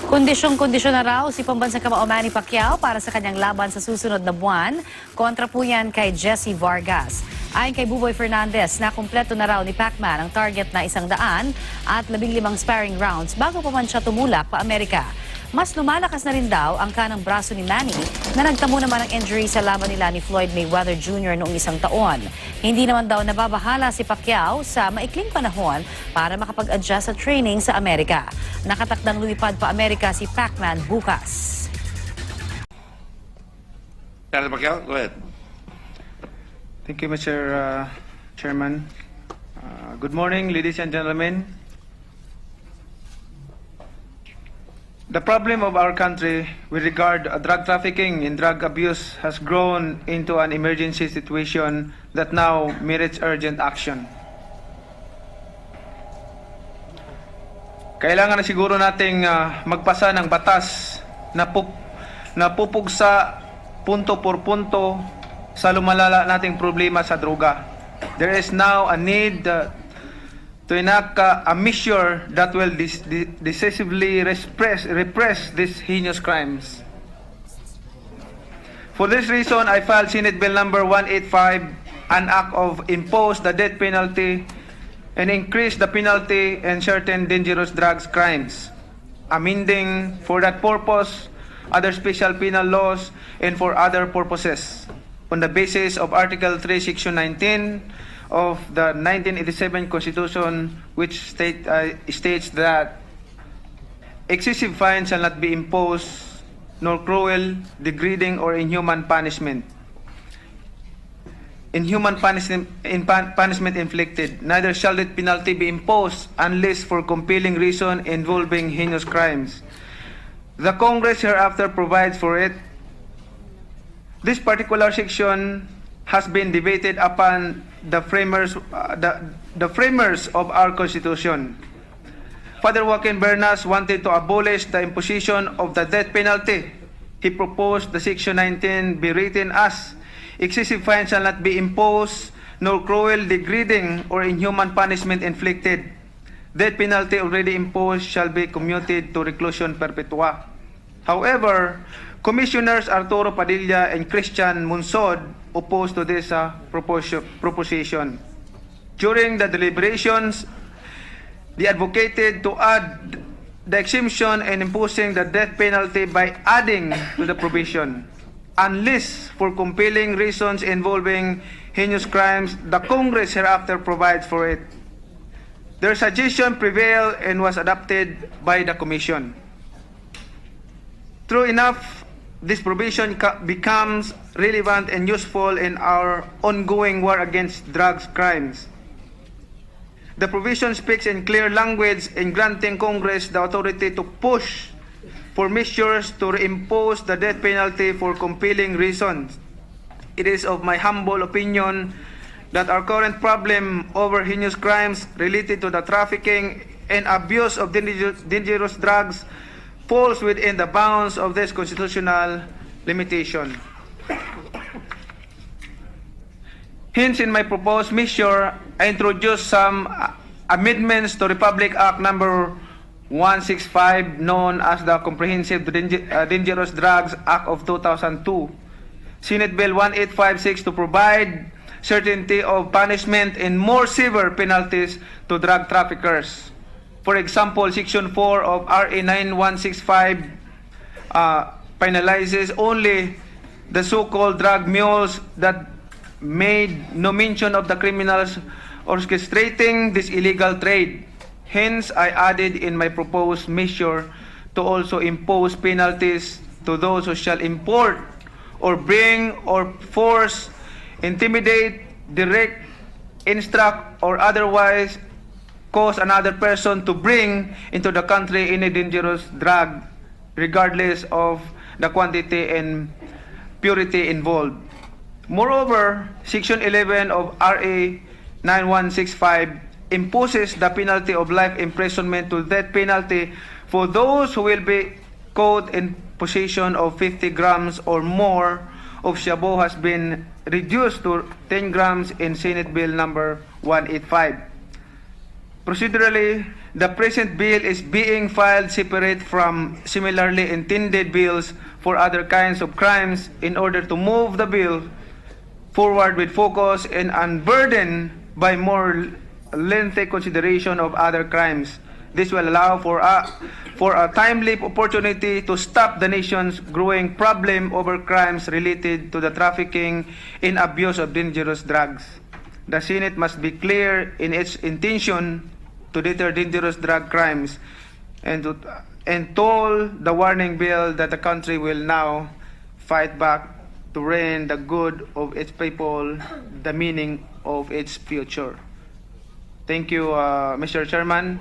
Kondisyong-kondisyon na raw si pambansang kamao Manny Pacquiao para sa kanyang laban sa susunod na buwan. Kontra po yan kay Jesse Vargas. Ayon kay Buboy Fernandez, na kumpleto na raw ni Pacman ang target na 100 at 15 sparring rounds bago pa man siya tumulak pa Amerika. Mas lumalakas na rin daw ang kanang braso ni Manny na nagtamo naman ng injury sa laban nila ni Floyd Mayweather Jr. noong isang taon. Hindi naman daw nababahala si Pacquiao sa maikling panahon para makapag-adjust sa training sa Amerika. Nakatakdang lumipad pa Amerika si Pacman bukas. Senator Pacquiao, go ahead. Thank you, Mr. Chairman. Good morning, ladies and gentlemen. The problem of our country with regard to drug trafficking and drug abuse has grown into an emergency situation that now merits urgent action. Kailangan na siguro nating magpasa ng batas na pupugsa punto por punto sa lumalala nating problema sa droga. There is now a need to enact a measure that will decisively repress these heinous crimes. For this reason, I filed Senate Bill number 185, an act of impose the death penalty and increase the penalty in certain dangerous drugs crimes, amending for that purpose other special penal laws and for other purposes on the basis of Article 3, Section 19 of the 1987 Constitution, which states that excessive fines shall not be imposed, nor cruel, degrading, or inhuman punishment. Punishment inflicted. Neither shall the penalty be imposed unless for compelling reason involving heinous crimes. The Congress hereafter provides for it. This particular section has been debated upon the framers of our Constitution. Father Joaquin Bernas wanted to abolish the imposition of the death penalty. He proposed the Section 19 be written as, excessive fines shall not be imposed, nor cruel, degrading, or inhuman punishment inflicted. Death penalty already imposed shall be commuted to reclusion perpetua. However, Commissioners Arturo Padilla and Christian Munsod opposed to this proposition. During the deliberations, they advocated to add the exemption and imposing the death penalty by adding to the provision. Unless for compelling reasons involving heinous crimes, the Congress hereafter provides for it. Their suggestion prevailed and was adopted by the Commission. True enough, this provision becomes relevant and useful in our ongoing war against drugs crimes. The provision speaks in clear language in granting Congress the authority to push for measures to reimpose the death penalty for compelling reasons. It is of my humble opinion that our current problem over heinous crimes related to the trafficking and abuse of dangerous drugs falls within the bounds of this constitutional limitation. Hence, in my proposed measure, I introduce some amendments to Republic Act number 165, known as the Comprehensive Dangerous Drugs Act of 2002, Senate Bill 1856, to provide certainty of punishment and more severe penalties to drug traffickers. For example, Section 4 of RA 9165 penalizes only the so-called drug mules that made no mention of the criminals orchestrating this illegal trade. Hence, I added in my proposed measure to also impose penalties to those who shall import or bring or force, intimidate, direct, instruct, or otherwise cause another person to bring into the country any dangerous drug, regardless of the quantity and purity involved. Moreover, Section 11 of RA 9165 imposes the penalty of life imprisonment to death penalty for those who will be caught in possession of 50 grams or more of shabu has been reduced to 10 grams in Senate Bill number 185. Procedurally, The present bill is being filed separate from similarly intended bills for other kinds of crimes in order to move the bill forward with focus and unburdened by more lengthy consideration of other crimes. This will allow for a timely opportunity to stop the nation's growing problem over crimes related to the trafficking and abuse of dangerous drugs. The Senate must be clear in its intention to deter dangerous drug crimes and toll the warning bell that the country will now fight back to reign the good of its people, the meaning of its future. Thank you, Mr. Chairman,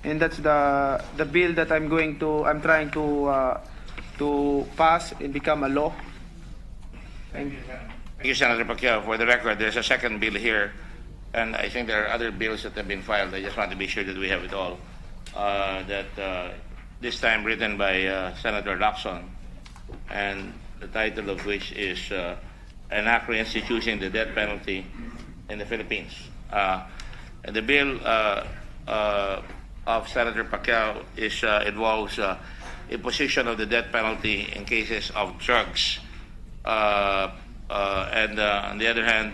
and that's the bill that I'm trying to pass and become a law. Thank you. Thank you, Senator Pacquiao. For the record, there's a second bill here, and I think there are other bills that have been filed. I just want to be sure that we have it all. This time written by Senator Lacson, and the title of which is An Act Reinstituting the Death Penalty in the Philippines. And the bill of Senator Pacquiao involves imposition of the death penalty in cases of drugs. And on the other hand,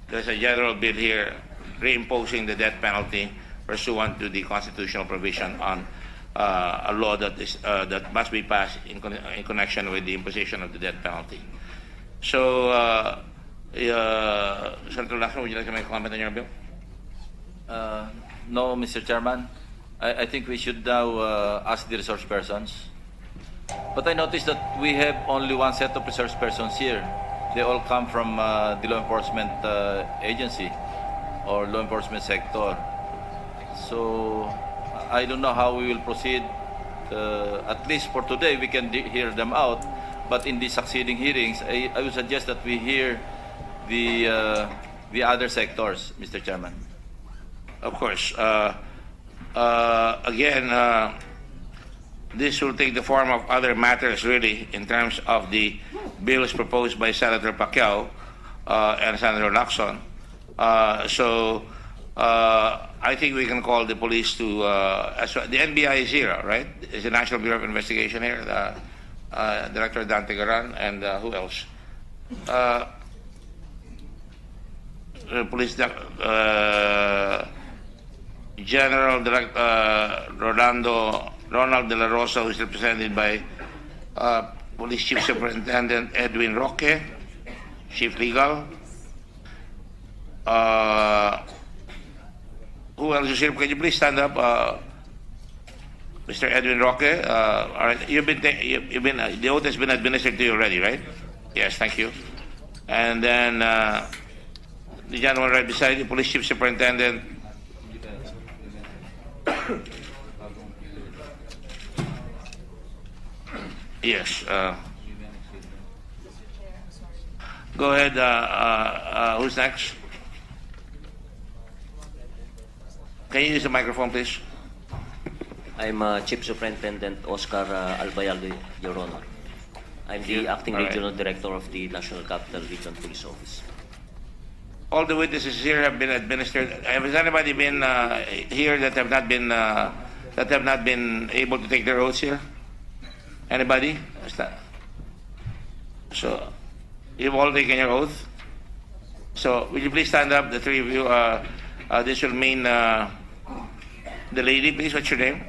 there's a general bill here reimposing the death penalty pursuant to the constitutional provision on a law that must be passed in connection with the imposition of the death penalty. So, Senator Lacson, would you like to make a comment on your bill? No, Mr. Chairman. I think we should now ask the resource persons. But I noticed that we have only one set of resource persons here. They all come from the law enforcement agency or law enforcement sector. So I don't know how we will proceed. At least for today, we can hear them out. But in the succeeding hearings, I would suggest that we hear the other sectors, Mr. Chairman. Of course. Again, this will take the form of other matters, really, in terms of the bills proposed by Senator Pacquiao and Senator Lacson. So I think we can call the police to the NBI is here, right? Is the National Bureau of Investigation here? Director Dante Garan, and who else? Police General Ronald De La Rosa, who is represented by Police Chief Superintendent Edwin Roque, Chief Legal. Who else is here? Can you please stand up, Mr. Edwin Roque? All right, the oath has been administered to you already, right? Yes, thank you. And then the gentleman right beside you, Police Chief Superintendent. Yes. Go ahead. Who's next? Can you use the microphone, please? I'm Chief Superintendent Oscar Albayalde, Your Honor. I'm the Acting All right. Regional Director of the National Capital Region Police Office. All the witnesses here have been administered. Has anybody been here that have not been able to take their oaths here? Anybody? So, you've all taken your oath. So, will you please stand up, the three of you? This will mean the lady, please. What's your name?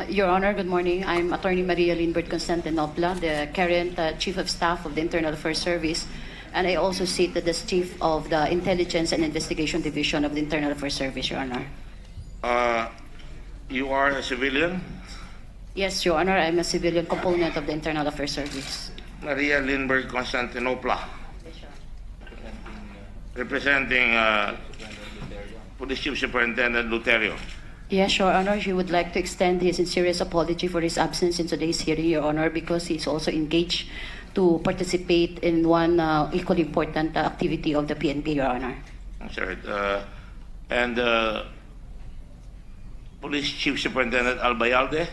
Your Honor, good morning. I'm Attorney Maria Lindbergh Constantinopla, the current Chief of Staff of the Internal Affairs Service, and I also sit as Chief of the Intelligence and Investigation Division of the Internal Affairs Service, Your Honor. You are a civilian? Yes, Your Honor, I'm a civilian component of the Internal Affairs Service. Maria Lindbergh Constantinopla, representing Police Chief Superintendent Luterio. Yes, Your Honor, he would like to extend his sincerest apology for his absence in today's hearing, Your Honor, because he's also engaged to participate in one equally important activity of the PNP, Your Honor. That's right. And Police Chief Superintendent Albayalde,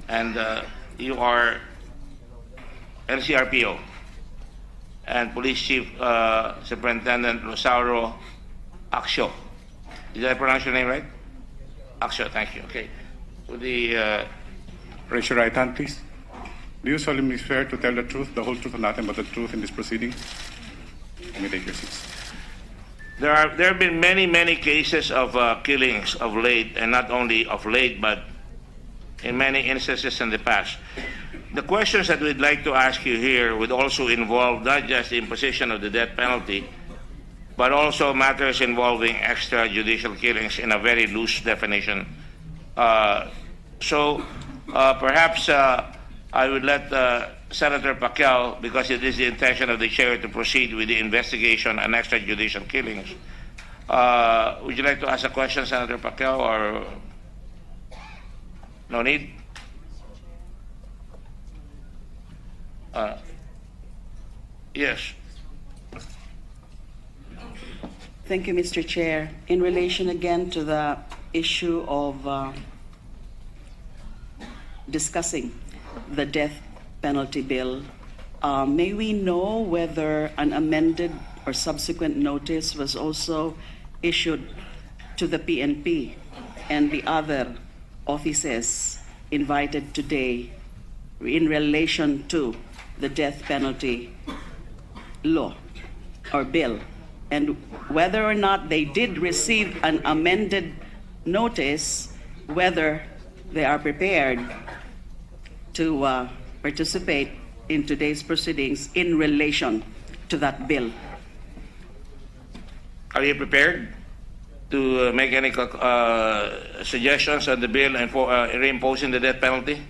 and you are LCRPO, and Police Chief Superintendent Rosauro Aksyo. Did I pronounce your name right? Akshay, thank you. Okay. With the Raise your right hand, please. Do you solemnly swear to tell the truth, the whole truth, and nothing but the truth in this proceeding? You may take your seats. there have been many cases of killings of late, and not only of late, but in many instances in the past. The questions that we'd like to ask you here would also involve not just the imposition of the death penalty, but also matters involving extrajudicial killings in a very loose definition. Perhaps I would let Senator Pacquiao, because it is the intention of the chair to proceed with the investigation on extrajudicial killings. Would you like to ask a question, Senator Pacquiao, or no need? Yes. Thank you, Mr. Chair. In relation again to the issue of discussing the death penalty bill, may we know whether an amended or subsequent notice was also issued to the PNP and the other offices invited today in relation to the death penalty law or bill, and whether or not they did receive an amended notice, whether they are prepared to participate in today's proceedings in relation to that bill. Are you prepared to make any suggestions on the bill and for reimposing the death penalty?